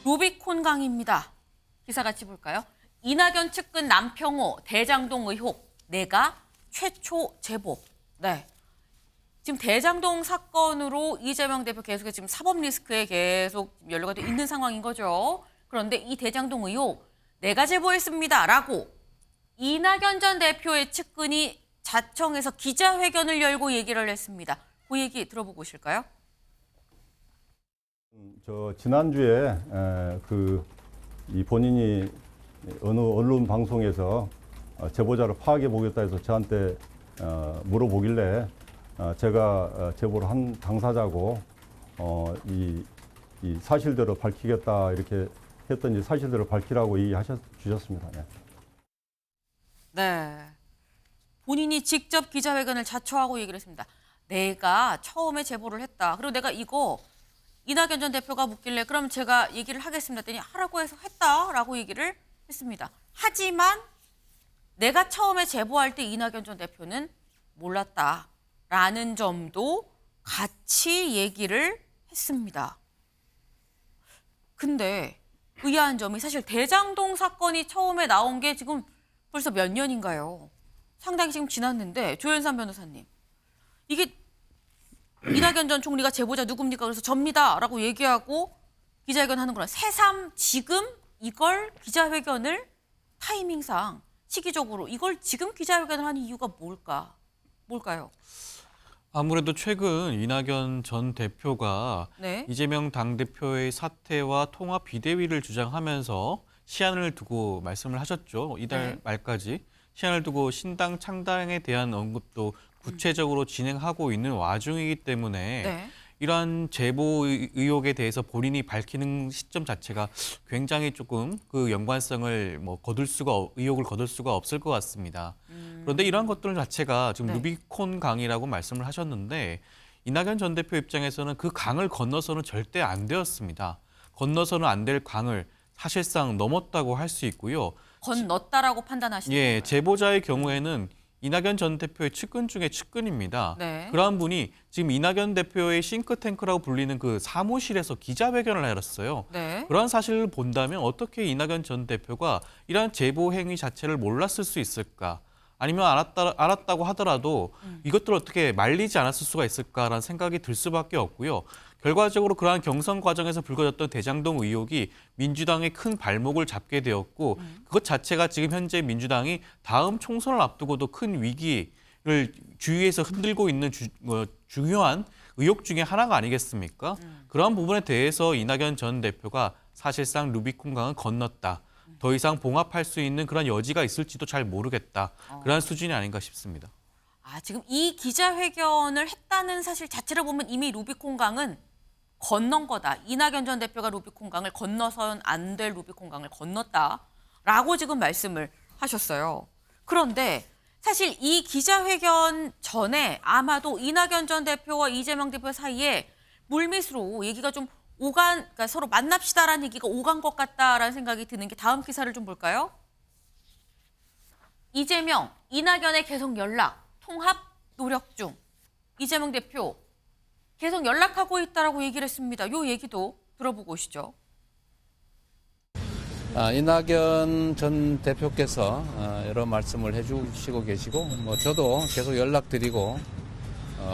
루비콘 강입니다. 기사 같이 볼까요? 이낙연 측근 남평호 대장동 의혹 내가 최초 제보. 네. 지금 대장동 사건으로 이재명 대표 계속해서 지금 사법 리스크에 계속 연루가 돼 있는 상황인 거죠. 그런데 이 대장동 의혹 내가 제보했습니다라고 이낙연 전 대표의 측근이 자청해서 기자회견을 열고 얘기를 했습니다. 그 얘기 들어보고 오실까요? 지난주에 이 본인이 어느 언론 방송에서 제보자를 파악해 보겠다 해서 저한테 물어보길래 제가 제보를 한 당사자고 이 사실대로 밝히겠다 이렇게 했더니 사실대로 밝히라고 주셨습니다. 네. 네. 본인이 직접 기자회견을 자초하고 얘기를 했습니다. 내가 처음에 제보를 했다. 그리고 내가 이거 이낙연 전 대표가 묻길래 그럼 제가 얘기를 하겠습니다. 했더니 하라고 해서 했다라고 얘기를 했습니다. 하지만 내가 처음에 제보할 때 이낙연 전 대표는 몰랐다라는 점도 같이 얘기를 했습니다. 근데 의아한 점이 사실 대장동 사건이 처음에 나온 게 지금 벌써 몇 년인가요? 상당히 지금 지났는데 조현산 변호사님. 이게 이낙연 전 총리가 제보자 누굽니까? 그래서 접니다라고 얘기하고 기자회견 하는 거라 새삼 지금 이걸 기자회견을 타이밍상 시기적으로 이걸 지금 기자회견을 하는 이유가 뭘까요? 아무래도 최근 이낙연 전 대표가 네. 이재명 당대표의 사퇴와 통합 비대위를 주장하면서 시한을 두고 말씀을 하셨죠. 이달 네. 말까지 시한을 두고 신당 창당에 대한 언급도 구체적으로 진행하고 있는 와중이기 때문에 네. 이러한 제보 의혹에 대해서 본인이 밝히는 시점 자체가 굉장히 조금 그 연관성을 의혹을 거둘 수가 없을 것 같습니다. 그런데 이러한 것들 자체가 지금 네. 루비콘 강이라고 말씀을 하셨는데 이낙연 전 대표 입장에서는 그 강을 건너서는 절대 안 되었습니다. 건너서는 안 될 강을 사실상 넘었다고 할 수 있고요. 건넜다라고 판단하시는 예, 건가요? 제보자의 경우에는 이낙연 전 대표의 측근 중에 측근입니다. 네. 그러한 분이 지금 이낙연 대표의 싱크탱크라고 불리는 그 사무실에서 기자회견을 했어요. 네. 그러한 사실을 본다면 어떻게 이낙연 전 대표가 이러한 제보 행위 자체를 몰랐을 수 있을까? 아니면 알았다고 하더라도 이것들을 어떻게 말리지 않았을 수가 있을까라는 생각이 들 수밖에 없고요. 결과적으로 그러한 경선 과정에서 불거졌던 대장동 의혹이 민주당의 큰 발목을 잡게 되었고 그것 자체가 지금 현재 민주당이 다음 총선을 앞두고도 큰 위기를 주위에서 흔들고 있는 중요한 의혹 중에 하나가 아니겠습니까? 그러한 부분에 대해서 이낙연 전 대표가 사실상 루비콘 강은 건넜다. 더 이상 봉합할 수 있는 그런 여지가 있을지도 잘 모르겠다. 그런 수준이 아닌가 싶습니다. 지금 이 기자회견을 했다는 사실 자체를 보면 이미 루비콘 강은 건넌 거다. 이낙연 전 대표가 루비콘 강을 건너서는 안 될 루비콘 강을 건넜다라고 지금 말씀을 하셨어요. 그런데 사실 이 기자회견 전에 아마도 이낙연 전 대표와 이재명 대표 사이에 물밑으로 얘기가 좀 그러니까 서로 만납시다라는 얘기가 오간 것 같다라는 생각이 드는 게 다음 기사를 좀 볼까요? 이재명, 이낙연의 계속 연락, 통합 노력 중. 이재명 대표 계속 연락하고 있다라고 얘기를 했습니다. 이 얘기도 들어보고 오시죠. 이낙연 전 대표께서 여러 말씀을 해주시고 계시고 저도 계속 연락드리고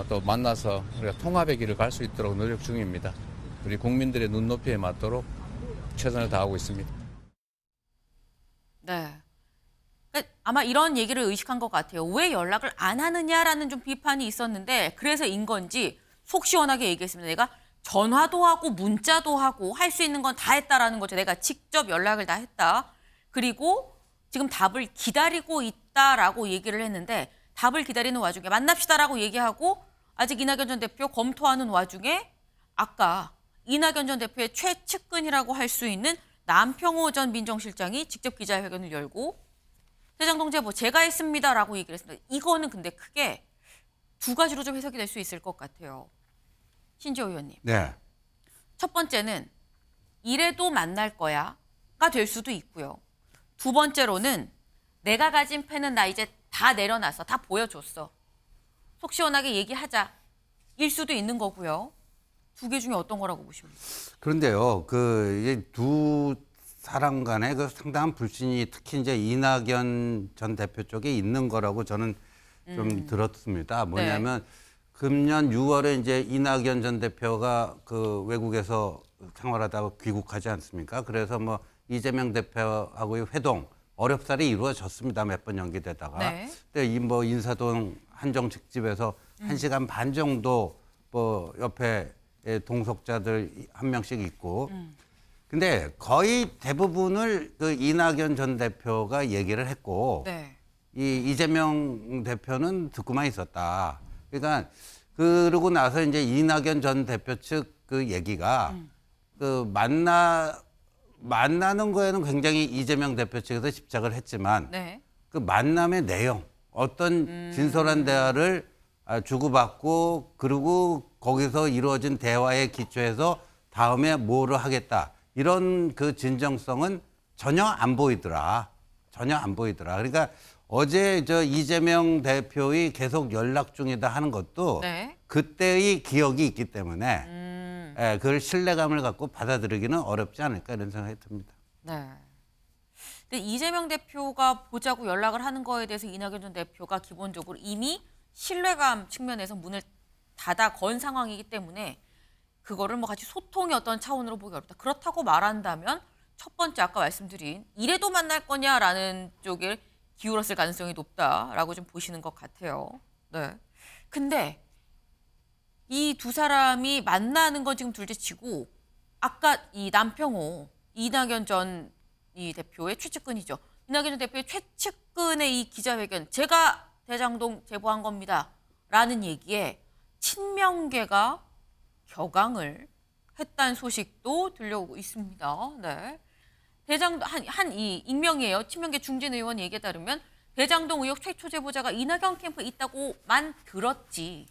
또 만나서 우리가 통합의 길을 갈 수 있도록 노력 중입니다. 우리 국민들의 눈높이에 맞도록 최선을 다하고 있습니다. 네. 그러니까 아마 이런 얘기를 의식한 것 같아요. 왜 연락을 안 하느냐라는 좀 비판이 있었는데 그래서인 건지 속 시원하게 얘기했습니다. 내가 전화도 하고 문자도 하고 할 수 있는 건 다 했다라는 거죠. 내가 직접 연락을 다 했다. 그리고 지금 답을 기다리고 있다라고 얘기를 했는데 답을 기다리는 와중에 만납시다라고 얘기하고 아직 이낙연 전 대표 검토하는 와중에 아까 이낙연 전 대표의 최측근이라고 할 수 있는 남평호 전 민정실장이 직접 기자회견을 열고 대장동 제보 제가 했습니다라고 얘기를 했습니다. 이거는 근데 크게 두 가지로 좀 해석이 될 수 있을 것 같아요. 신지호 의원님. 네. 첫 번째는 이래도 만날 거야가 될 수도 있고요. 두 번째로는 내가 가진 패는 나 이제 다 내려놨어. 다 보여줬어. 속 시원하게 얘기하자. 일 수도 있는 거고요. 두 개 중에 어떤 거라고 보십니까? 그런데요, 이두 사람 간의 그 상당한 불신이 특히 이제 이낙연 전 대표 쪽에 있는 거라고 저는 좀 들었습니다. 뭐냐면 금년 6월에 이제 이낙연 전 대표가 그 외국에서 생활하다가 귀국하지 않습니까? 그래서 뭐 이재명 대표하고의 회동 어렵사리 이루어졌습니다. 몇 번 연기되다가. 네. 근데 이 뭐 인사동 한정 직집에서 1시간 반 정도 뭐 옆에 동석자들 한 명씩 있고. 근데 거의 대부분을 그 이낙연 전 대표가 얘기를 했고 네. 이 이재명 대표는 듣고만 있었다. 그러니까 그러고 나서 이제 이낙연 전 대표 측 그 얘기가 그 만나는 거에는 굉장히 이재명 대표 측에서 집착을 했지만 네. 그 만남의 내용, 어떤 진솔한 대화를 주고받고 그리고 거기서 이루어진 대화에 기초해서 다음에 뭐를 하겠다. 이런 그 진정성은 전혀 안 보이더라. 전혀 안 보이더라. 그러니까 어제 저 이재명 대표의 계속 연락 중이다 하는 것도 네. 그때의 기억이 있기 때문에 그걸 신뢰감을 갖고 받아들이기는 어렵지 않을까 이런 생각이 듭니다. 네. 근데 이재명 대표가 보자고 연락을 하는 거에 대해서 이낙연 전 대표가 기본적으로 이미 신뢰감 측면에서 문을 닫아 건 상황이기 때문에 그거를 뭐 같이 소통의 어떤 차원으로 보기 어렵다. 그렇다고 말한다면 첫 번째 아까 말씀드린 이래도 만날 거냐라는 쪽에 기울었을 가능성이 높다라고 좀 보시는 것 같아요. 네. 근데 이 두 사람이 만나는 건 지금 둘째치고 아까 이 남평호 이낙연 전 이 대표의 최측근이죠. 이낙연 전 대표의 최측근의 이 기자회견 제가 대장동 제보한 겁니다라는 얘기에 친명계가 격앙을 했다는 소식도 들려오고 있습니다. 네. 대장동 이 익명이에요. 친명계 중진 의원 얘기에 따르면 대장동 의혹 최초 제보자가 이낙연 캠프에 있다고만 들었지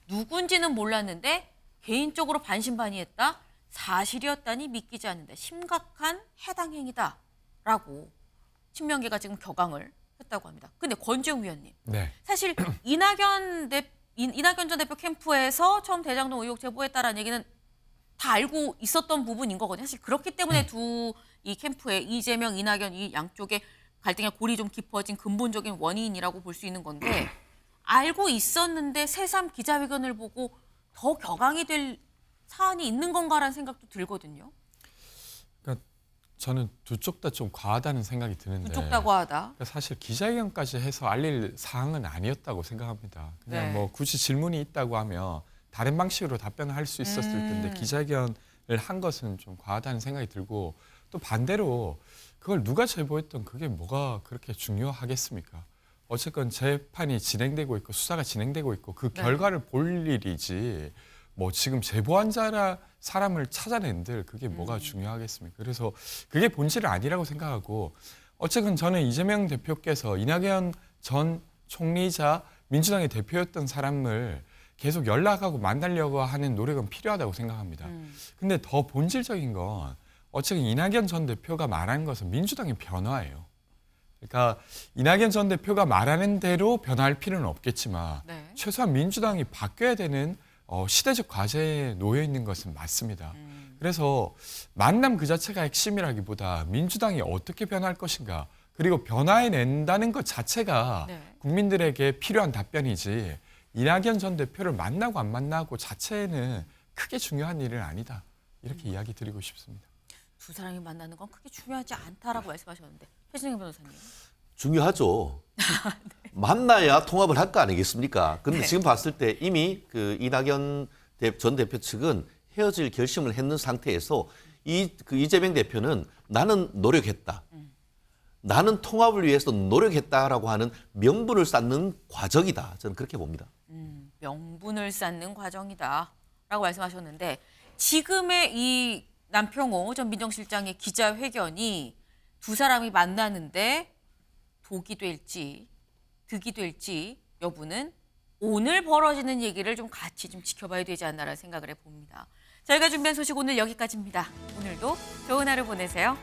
누군지는 몰랐는데 개인적으로 반신반의했다. 사실이었다니 믿기지 않는다. 심각한 해당 행위다라고 친명계가 지금 격앙을 했다고 합니다. 근데 권지웅 위원님, 네. 사실 이낙연 전 대표 캠프에서 처음 대장동 의혹 제보했다라는 얘기는 다 알고 있었던 부분인 거거든요. 사실 그렇기 때문에 두 이 캠프에 이재명, 이낙연 이 양쪽의 갈등의 골이 좀 깊어진 근본적인 원인이라고 볼 수 있는 건데 알고 있었는데 새삼 기자회견을 보고 더 격앙이 될 사안이 있는 건가라는 생각도 들거든요. 그러니까 저는 두 쪽 다 좀 과하다는 생각이 드는데 두 쪽 다 과하다. 그러니까 사실 기자회견까지 해서 알릴 사항은 아니었다고 생각합니다. 그냥 네. 뭐 굳이 질문이 있다고 하면 다른 방식으로 답변을 할 수 있었을 텐데 기자회견을 한 것은 좀 과하다는 생각이 들고 또 반대로 그걸 누가 제보했던 그게 뭐가 그렇게 중요하겠습니까? 어쨌건 재판이 진행되고 있고 수사가 진행되고 있고 그 결과를 볼 일이지 뭐 지금 제보한 사람을 찾아낸들 그게 뭐가 중요하겠습니까? 그래서 그게 본질은 아니라고 생각하고 어쨌든 저는 이재명 대표께서 이낙연 전 총리자 민주당의 대표였던 사람을 계속 연락하고 만나려고 하는 노력은 필요하다고 생각합니다. 근데 더 본질적인 건 어쨌든 이낙연 전 대표가 말하는 것은 민주당의 변화예요. 그러니까 이낙연 전 대표가 말하는 대로 변화할 필요는 없겠지만 네. 최소한 민주당이 바뀌어야 되는 시대적 과제에 놓여 있는 것은 맞습니다. 그래서 만남 그 자체가 핵심이라기보다 민주당이 어떻게 변할 것인가 그리고 변화해낸다는 것 자체가 네. 국민들에게 필요한 답변이지 이낙연 전 대표를 만나고 안 만나고 자체는 크게 중요한 일은 아니다. 이렇게 이야기 드리고 싶습니다. 두 사람이 만나는 건 크게 중요하지 않다라고 말씀하셨는데 최진영 변호사님. 중요하죠. 만나야 통합을 할 거 아니겠습니까? 그런데 지금 봤을 때 이미 그 이낙연 전 대표 측은 헤어질 결심을 했는 상태에서 이재명 대표는 나는 노력했다. 나는 통합을 위해서 노력했다라고 하는 명분을 쌓는 과정이다. 저는 그렇게 봅니다. 명분을 쌓는 과정이다라고 말씀하셨는데 지금의 이 남평호 전 민정실장의 기자회견이 두 사람이 만나는데 독이 될지 득이 될지 여부는 오늘 벌어지는 얘기를 좀 같이 좀 지켜봐야 되지 않나라는 생각을 해봅니다. 저희가 준비한 소식 오늘 여기까지입니다. 오늘도 좋은 하루 보내세요.